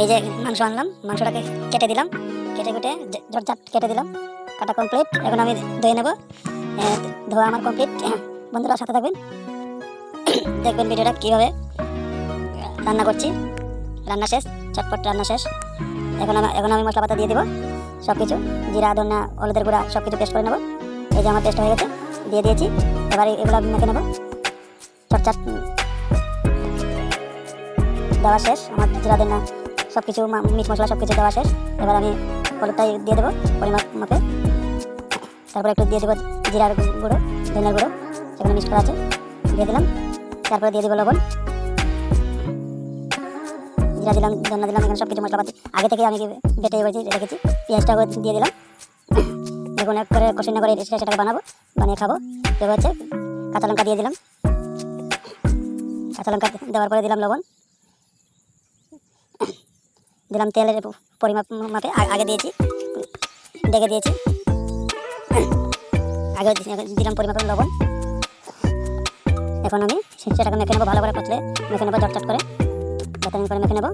এই যে মাংস আনলাম, মাংসটাকে কেটে দিলাম, কেটে কুটে ঝটঝট কেটে দিলাম, কাটা কমপ্লিট। এখন আমি ধুয়ে নেব। ধোয়া আমার কমপ্লিট। বন্ধুরা সাথে থাকবেন, দেখবেন ভিডিওটা কীভাবে রান্না করছি। রান্না শেষ, চটপট রান্না শেষ। এখন আমি মশলা পাতা দিয়ে দেবো, সব কিছু জিরা, ধনিয়া, হলুদের গুঁড়া সব কিছু পেস্ট করে নেবো। এই যে আমার পেস্ট হয়ে গেছে, দিয়ে দিয়েছি। এবার এগুলো মেখে নেবো। চটচট দেওয়া শেষ, আমার জিরা, ধনিয়া সব কিছু মিট মশলা সব কিছু দেওয়া শেষ। এবার আমি হলুদটাই দিয়ে দেবো পরিমাপ মাপে। তারপরে একটু দিয়ে দেবো জিরার গুঁড়ো, ধনিয়ার গুঁড়ো সেখানে মিক্স করা আছে, দিয়ে দিলাম। তারপরে দিয়ে দেবো লবণ, জিরা দিলাম, ধনিয়া দিলাম। এখানে সব কিছু মশলাপাতি আগে থেকে আমি বেটে রেখেছি। পেঁয়াজটা দিয়ে দিলাম। দেখুন এক করে কষিয়ে করে সেটাকে বানিয়ে খাবো। এবার হচ্ছে কাঁচা লঙ্কা দিয়ে দিলাম। কাঁচা লঙ্কা দেওয়ার পরে দিলাম লবণ, দিলাম তেলের পরিমাপ মাপে আগে দিয়েছি, ডেকে দিয়েছি। আগে দিলাম পরিমাপ লবণ। এখন আমি সেটাকে মেখে নেবো, ভালো করে পচলে মেখে নেবো, চটচট করে বাতানি করে মেখে নেবো।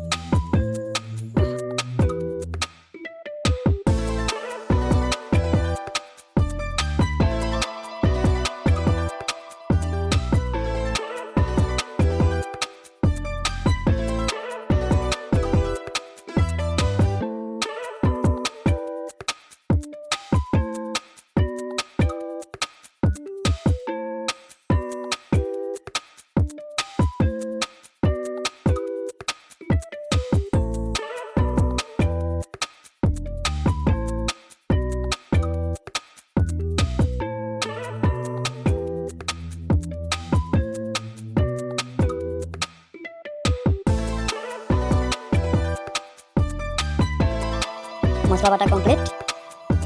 মশলা বাটা কমপ্লিট,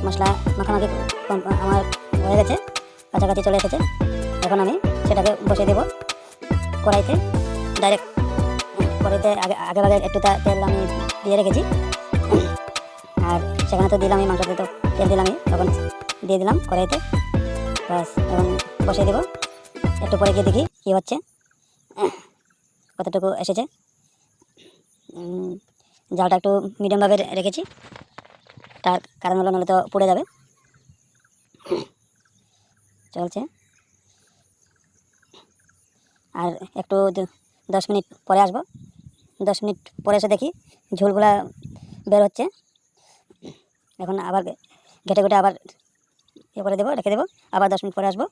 মশলা মাখামাখি আমার হয়ে গেছে, কাছাকাছি চলে এসেছে। এখন আমি সেটাকে বসিয়ে দেবো কড়াইতে। ডাইরেক্ট কড়াইতে আগে একটু তেল আমি দিয়ে রেখেছি, আর সেখানে তো দিলামই, মাংসতে তো তেল দিলামই, তখন দিয়ে দিলাম কড়াইতে। বাস এখন বসিয়ে দেবো। একটু পরে গিয়ে দেখি কী হচ্ছে, কতটুকু এসেছে। জালটা একটু মিডিয়ামভাবে রেখেছি, তার কারণ হলো নাহলে তো পুড়ে যাবে। চলছে, আর একটু 10 মিনিট পরে আসবো। 10 মিনিট পরে এসে দেখি ঝোলগুলা বের হচ্ছে। এখন আবার ঘেটে ঘেটে আবার ইয়ে করে দেবো, রেখে দেবো। আবার 10 মিনিট পরে আসবো।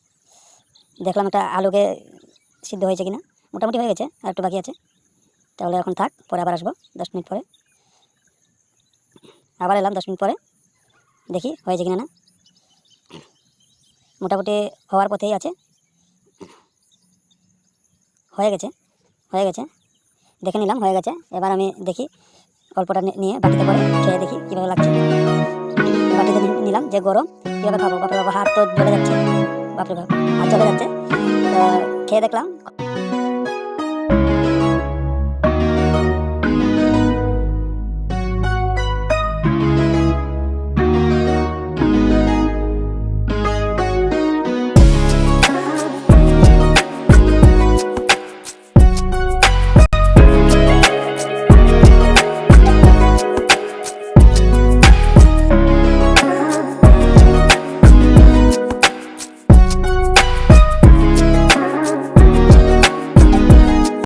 দেখলাম একটা আলুকে সিদ্ধ হয়েছে কিনা, মোটামুটি হয়ে গেছে, আর একটু বাকি আছে। তাহলে এখন থাক, পরে আবার আসবো 10 মিনিট পরে। আবার এলাম 10 মিনিট পরে, দেখি হয়েছে কিনা না। মোটামুটি হওয়ার পথেই আছে, হয়ে গেছে দেখে নিলাম, হয়ে গেছে। এবার আমি দেখি অল্পটা নিয়ে বাটিতে করে খেয়ে দেখি কীভাবে লাগছে। বাটিতে নিলাম, যে গরম কীভাবে খাবো, বাপরে বাবা, হাত তো জ্বলে যাচ্ছে, বাপরে বাবা হাত জ্বলে যাচ্ছে। খেয়ে দেখলাম